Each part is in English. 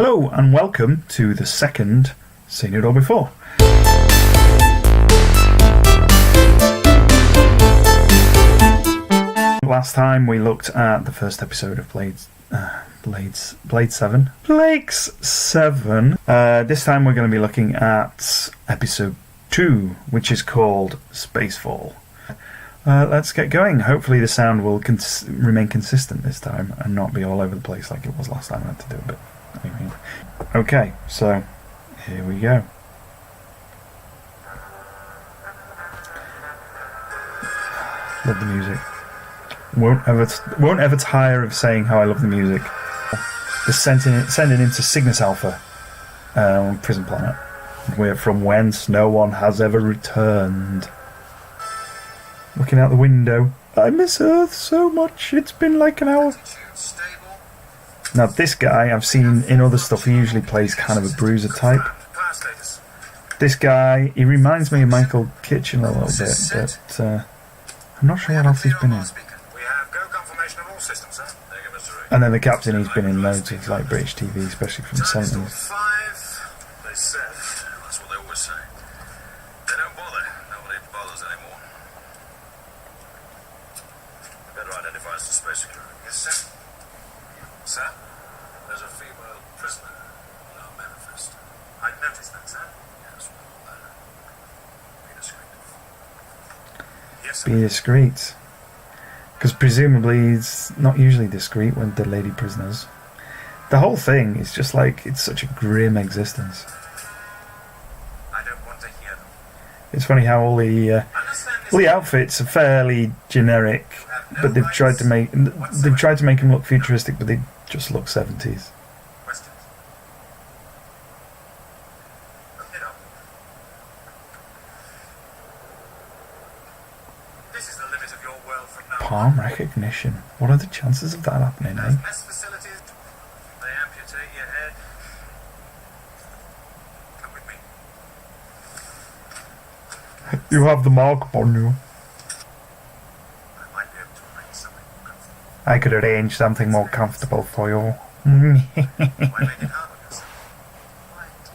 Hello and welcome to the second Seen It All Before. Last time we looked at the first episode of Blakes7. This time we're going to be looking at episode 2, which is called Spacefall. Let's get going. Hopefully the sound will remain consistent this time and not be all over the place like it was last time. I had to do a bit. Okay, so here we go. Love the music. Won't ever tire of saying how I love the music. The sending into Cygnus Alpha, prison planet, from whence no one has ever returned. Looking out the window, I miss Earth so much. It's been like an hour. Now this guy I've seen in other stuff. He usually plays kind of a bruiser type. This guy, he reminds me of Michael Kitchen a little bit, but I'm not sure what else he's been in. And then the captain, he's been in loads of like British TV, especially from the 70s. They said. That's what they always say. They don't bother. Nobody bothers anymore. You better identify us as space security. Yes, sir. Sir, there's a female prisoner on our manifest. I noticed that, sir. Yes, well, be discreet. Yes, sir. Be discreet. Because presumably he's not usually discreet when they're lady prisoners. The whole thing is just like, it's such a grim existence. I don't want to hear them. It's funny how all the outfits are fairly generic, but they've tried to make them look futuristic, but they just look 70s. Questions? Look it up. This is the limit of your world from now on. Palm recognition. What are the chances of that happening, eh? Best facilities. They amputate your head. Come with me. You have the mark upon you. I might be able to arrange something more comfortable. I could arrange something more comfortable for you. Why make it hard on yourself? Why indeed?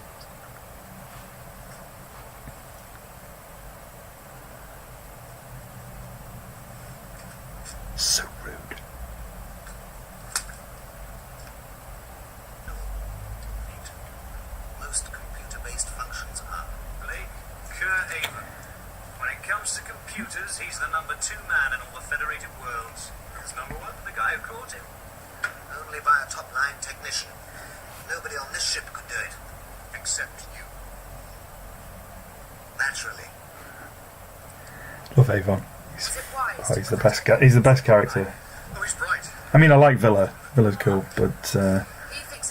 So rude. Neat. Most computer-based functions are. Blake, Curtin. When it comes to computers, he's the number 2 man in all the federated worlds. Who's number 1? The guy who caught him. Only by a top-line technician. Nobody on this ship could do it. Except you. Naturally. Love Avon. He's the best guy. He's the best character. Oh, he's bright. I mean, I like Villa. Villa's cool, but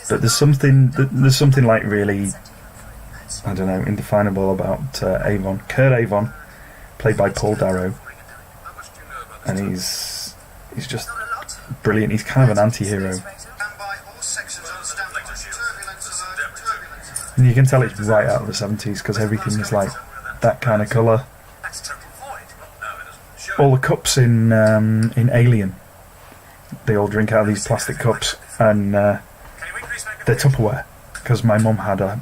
there's something like really, I don't know, indefinable about Avon. Kurt Avon, played by Paul Darrow, How much do you know about and this? he's just brilliant. He's kind of an anti-hero, Stand by all sections on standby. Turbulence alert. Turbulence. and you can tell it's right out of the 70s because everything is like that kind of colour. That's total void. No, it doesn't. Sure. All the cups in Alien, they all drink out of these plastic cups, and Can you increase they're Tupperware because my mum had a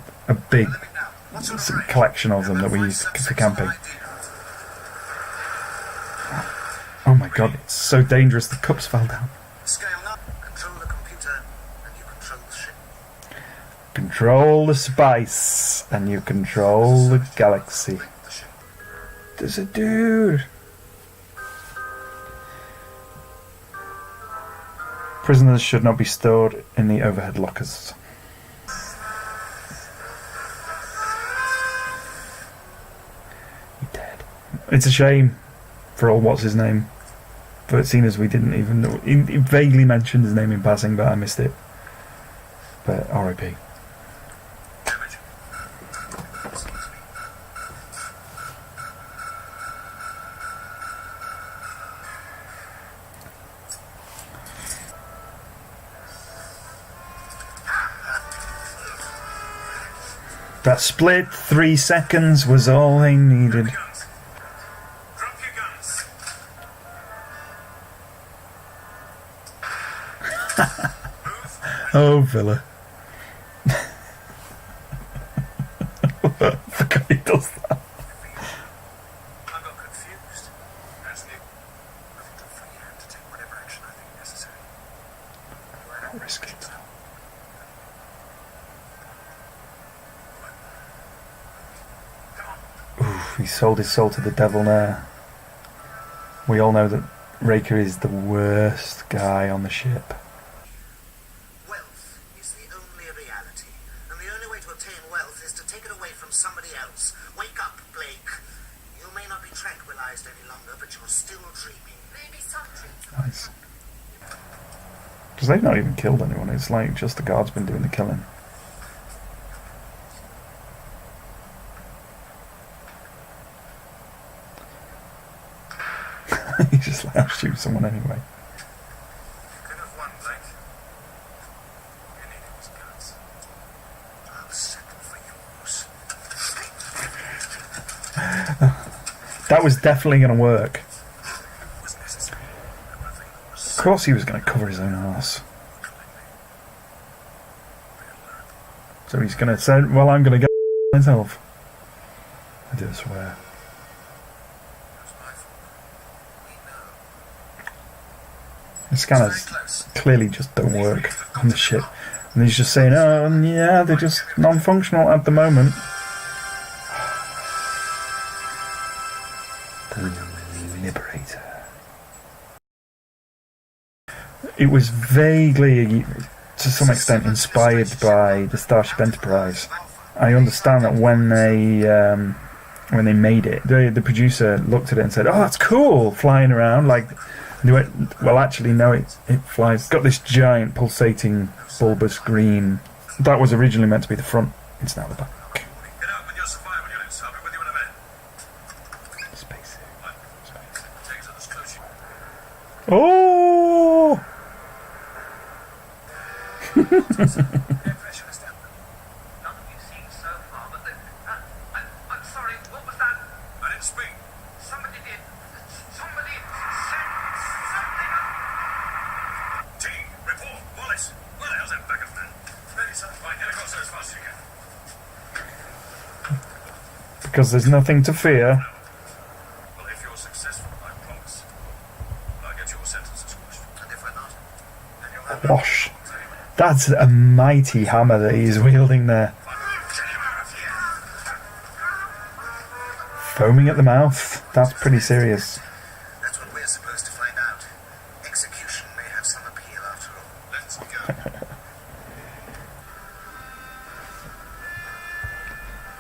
big now? What sort of range? collection of them that we used for camping. Oh my god, it's so dangerous, the cups fell down. Scale up. Control the computer, and you control the ship. Control the spice, and you control the galaxy. The ship. There's a dude. Prisoners should not be stored in the overhead lockers. He dead. It's a shame for old what's his name, but seeing as we didn't even know, he vaguely mentioned his name in passing, but I missed it. But R.I.P. Damage. That split 3 seconds was all they needed. Guns. Drop your guns. Oh, Villa. forgot he does that. I got confused. As new. Nothing to free hand to take whatever action I think necessary. Not risky. Oof, he sold his soul to the devil now. We all know that Raker is the worst guy on the ship. Wealth is the only reality, and the only way to obtain wealth is to take it away from somebody else. Wake up, Blake. You may not be tranquilized any longer, but you're still dreaming. Maybe some dreams. Nice. Because they've not even killed anyone. It's like just the guard's been doing the killing. He's just like, I'll shoot someone anyway. You could have won, Blake. You needed his guts. I'll settle for yours. That was definitely going to work. It was necessary. Nothing was Of course he was going to cover his own arse. So he's going to say, well, I'm going to go myself. I do swear. The scanners clearly just don't work on the ship. And he's just saying, oh, yeah, they're just non-functional at the moment. The Liberator. It was vaguely, to some extent, inspired by the Starship Enterprise. I understand that when they made it, the producer looked at it and said, oh, that's cool, flying around, like... Well, actually, no, it flies. It's got this giant pulsating bulbous green. That was originally meant to be the front. It's now the back. Get out with your survival units. I'll be with you in a minute. Space. Take us to the close. Oh! Air pressure is down. None of you seen so far, but I'm sorry, what was that? I didn't speak. Somebody did. Somebody said something. Team, report. Wallace. Where the hell's that backup man? Ready, sir. Right, get across there as fast as you can. Because there's nothing to fear. Well, if you're successful, I promise, I'll get your sentences squashed. And if we're not, then you'll have Whoosh. That's a mighty hammer that he's wielding there. Foaming at the mouth. That's pretty serious. That's what we're supposed to find out. Execution may have some appeal after all. Let's go.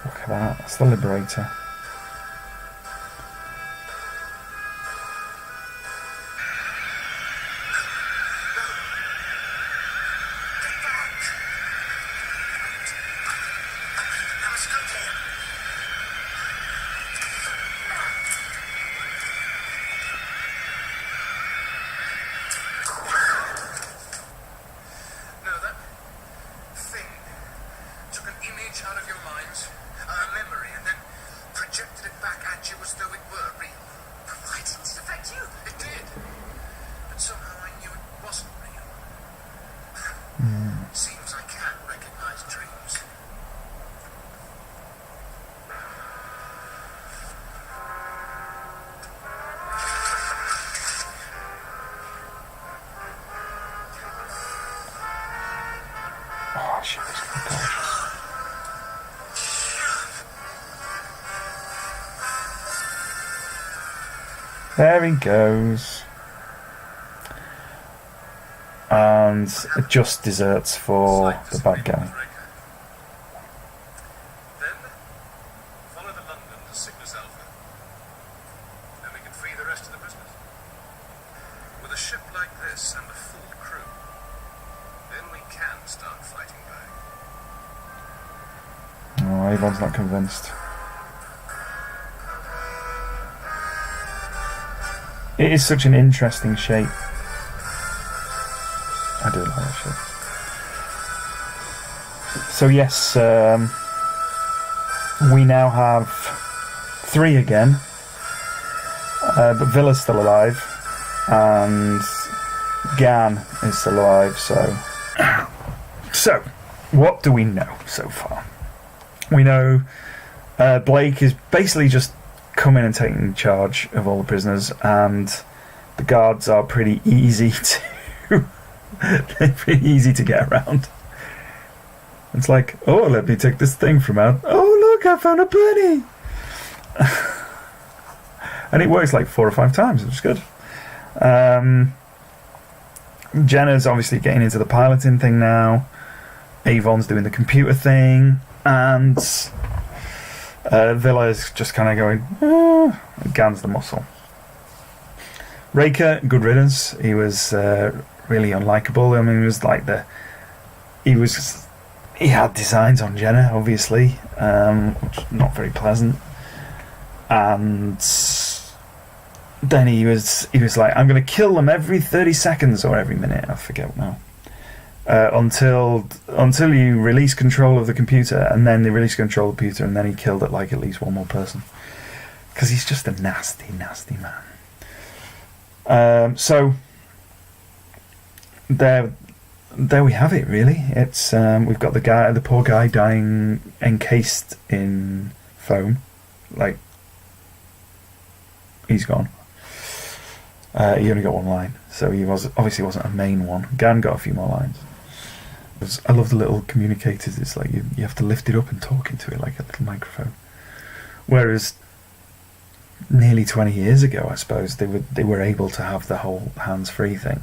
Look at that. That's the Liberator. No, that thing took an image out of your minds, a memory, and then projected it back at you as though it were real. Why didn't it affect you? It did. But somehow I knew it wasn't real. Seems I can recognize dreams. Oh, shit, it's gorgeous. There he goes. And it just deserts for the bad guy. Then follow the London to Cygnus Alpha. Then we can free the rest of the prisoners. With a ship like this and a full crew, then we can start fighting back. Oh, Avon's not convinced. It is such an interesting shape. I do like that shape. So yes, we now have 3 again, but Villa's still alive, and Gan is still alive, so... So, what do we know so far? We know Blake is basically just coming and taking charge of all the prisoners, and the guards are pretty easy to they're pretty easy to get around. It's like, oh, let me take this thing from out. Oh, look, I found a penny. And it works like 4 or 5 times, which is good. Jenna's obviously getting into the piloting thing now. Avon's doing the computer thing, and Villa's just kind of going, Gan's the muscle. Raker, good riddance. He was really unlikable. I mean, it was like he had designs on Jenna, obviously, which not very pleasant. And then he was like, I'm going to kill them every 30 seconds or every minute. I forget now. Until you release control of the computer, and then they release control of the computer, and then he killed it like at least one more person, because he's just a nasty, nasty man. So there we have it. Really, it's we've got the poor guy dying encased in foam, like he's gone. He only got one line, so he obviously wasn't a main one. Gan got a few more lines. I love the little communicators. It's like you have to lift it up and talk into it like a little microphone. Whereas nearly 20 years ago, I suppose, they were able to have the whole hands-free thing.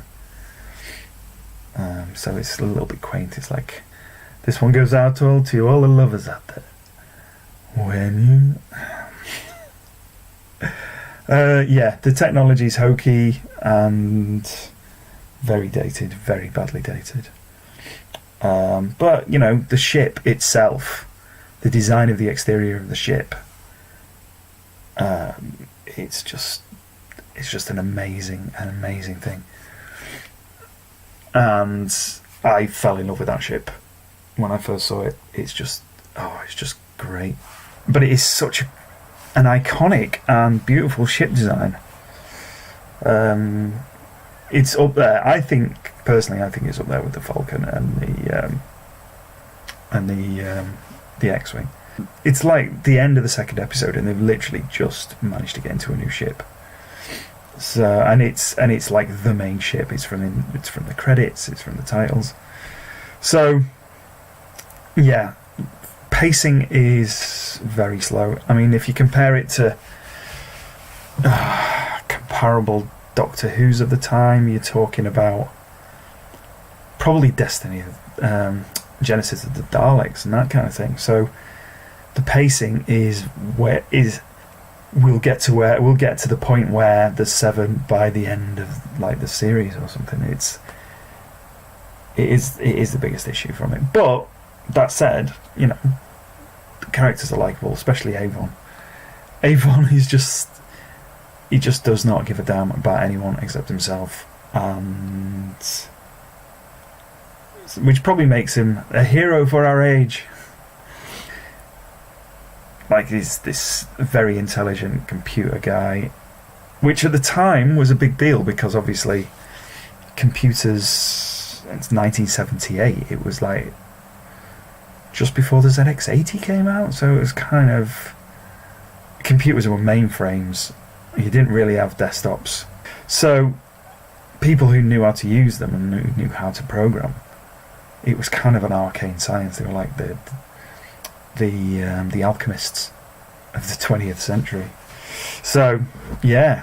So it's a little bit quaint. It's like, this one goes out to all the lovers out there. When you... yeah, the technology's hokey and very dated, very badly dated. But, you know, the ship itself, the design of the exterior of the ship, it's just an amazing thing. And I fell in love with that ship when I first saw it. It's just great. But it is such an iconic and beautiful ship design. It's up there. I think it's up there with the Falcon and the X-wing. It's like the end of the second episode, and they've literally just managed to get into a new ship. So and it's like the main ship. It's from the credits. It's from the titles. So yeah, pacing is very slow. I mean, if you compare it to comparable Doctor Who's of the time, you're talking about probably Destiny, Genesis of the Daleks and that kind of thing. So the pacing we'll get to the point where there's 7 by the end of like the series or something. It is the biggest issue from it. But that said, you know, the characters are likeable, especially Avon. Avon is he just does not give a damn about anyone except himself, and which probably makes him a hero for our age. Like, he's this very intelligent computer guy, which at the time was a big deal, because obviously computers, it's 1978, it was like just before the ZX80 came out, so it was kind of, computers were mainframes. You didn't really have desktops, so people who knew how to use them and knew how to program, it was kind of an arcane science. They were like the alchemists of the 20th century. So yeah,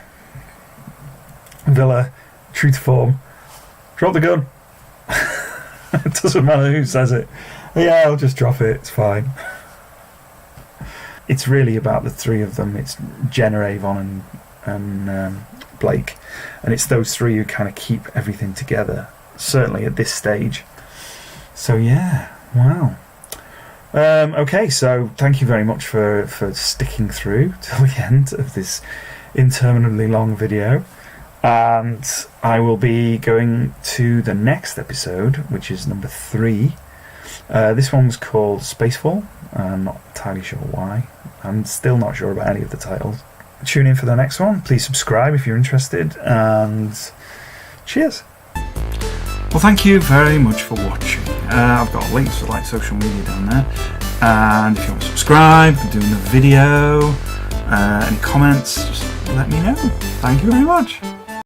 Villa, true to form, drop the gun. It doesn't matter who says it. Yeah, I'll just drop it, it's fine. It's really about the three of them. It's Jenna, Avon and Blake, and it's those three who kind of keep everything together, certainly at this stage. So yeah, wow. Okay, so thank you very much for sticking through till the end of this interminably long video, and I will be going to the next episode, which is number 3. This one was called Spacefall. I'm not entirely sure why. I'm still not sure about any of the titles. Tune in for the next one. Please subscribe if you're interested, and cheers. Well, thank you very much for watching. I've got links to like social media down there, and if you want to subscribe, doing the video, any comments, just let me know. Thank you very much.